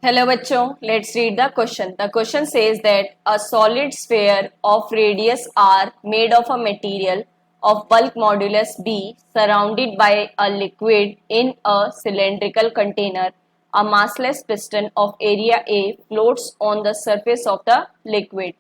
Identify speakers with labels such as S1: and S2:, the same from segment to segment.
S1: Hello बच्चों, let's read the question. The question says that a solid sphere of radius r made of a material of bulk modulus b surrounded by a liquid in a cylindrical container, a massless piston of area A floats on the surface of the liquid.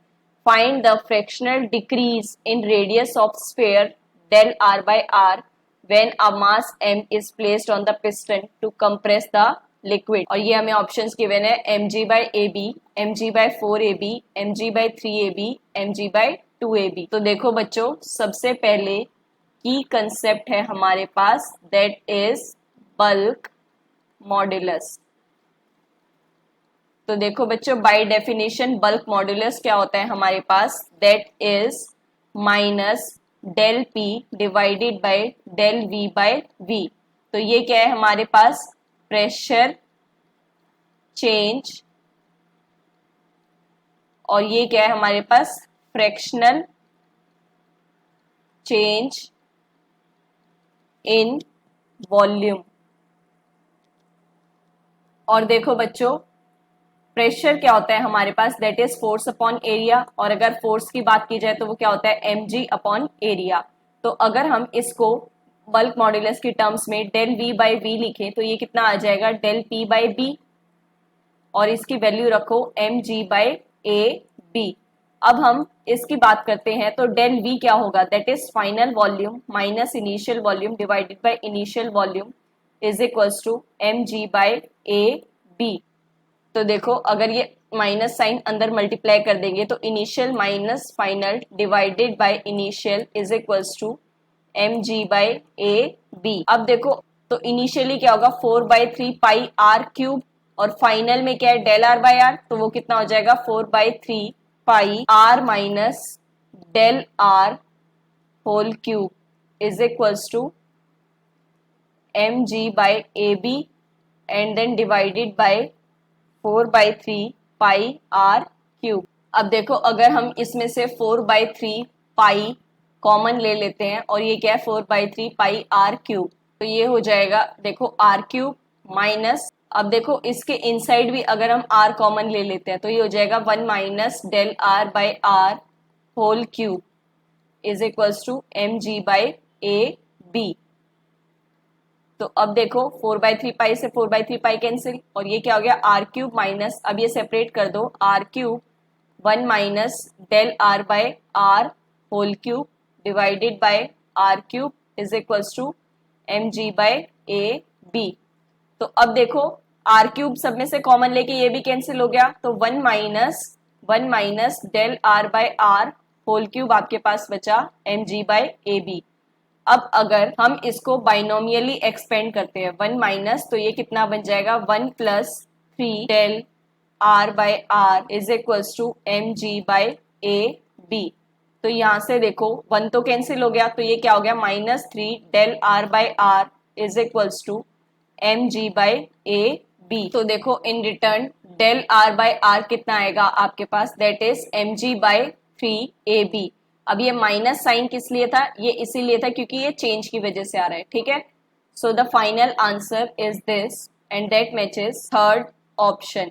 S1: Find the fractional decrease in radius of sphere del r by r when a mass m is placed on the piston to compress the liquid. और ये हमें options given है mg by A B, mg by 4ab, mg by 3ab, mg by 2ab। तो देखो बच्चों, सबसे पहले की कंसेप्ट है हमारे पास दैट इज बल्क मॉड्यूलस। तो देखो बच्चों, बाय डेफिनेशन बल्क मॉड्यूलस क्या होता है हमारे पास, that is minus del P divided by del V by V. तो ये क्या है हमारे पास, प्रेशर चेंज, और ये क्या है हमारे पास, फ्रैक्शनल चेंज इन वॉल्यूम। और देखो बच्चों, प्रेशर क्या होता है हमारे पास, that is force upon area, और अगर फोर्स की बात की जाए तो वो क्या होता है, mg अपॉन एरिया। तो अगर हम इसको बल्क मॉड्यूलस की टर्म्स में डेल v बाई वी लिखें तो ये कितना आ जाएगा, डेल p बाई बी, और इसकी वैल्यू रखो mg बाई ए बी। अब हम इसकी बात करते हैं तो डेल v क्या होगा, that is final volume minus initial volume divided by initial volume is equals to mg by A B. तो देखो, अगर ये माइनस साइन अंदर मल्टीप्लाई कर देंगे तो initial minus final divided by initial is equals to mg by A B. अब देखो, तो इनिशियली क्या होगा, 4/3 पाई आर क्यूब, और फाइनल में क्या है, डेल आर बाई आर, तो वो कितना हो जाएगा, 4/3 pi R minus del R whole cube is equals to mg by A B and then divided by 4/3 pi are cube. अब देखो, अगर हम इसमें से 4/3 पाई कॉमन ले लेते हैं और ये क्या है, 4/3 पाई आर क्यूब, तो ये हो जाएगा देखो आर क्यूब माइनस, अब देखो इसके इनसाइड भी अगर हम आर कॉमन ले लेते हैं तो ये हो जाएगा 1 minus del r by r whole cube is equals to mg by A B. तो अब देखो 4/3 पाई से 4/3 पाई कैंसिल, और ये क्या हो गया, आर क्यूब माइनस, अब ये सेपरेट कर दो, R cube 1 minus del R by R whole cube divided by R cube is equals to mg by A B. तो अब देखो, आर क्यूब सब में से कॉमन लेके ये भी कैंसिल हो गया, तो 1 minus del R by R whole cube आपके पास बचा mg बाय ए बी। अब अगर हम इसको बाइनोमियली एक्सपेंड करते हैं 1 माइनस, तो ये कितना बन जाएगा, 1 plus 3 del R by R is equals to mg by A B. तो यहां से देखो 1 तो कैंसिल हो गया, तो ये क्या हो गया, -3 del R by R is equals to mg by A B. तो देखो in return del R by R कितना आएगा आपके पास, that is mg by 3ab। अब ये माइनस साइन किस लिए था, ये इसीलिए था क्योंकि ये चेंज की वजह से आ रहा है, ठीक है। So the final answer is this and that matches third option.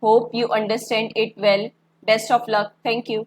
S1: Hope you understand it well. Best of luck. Thank you.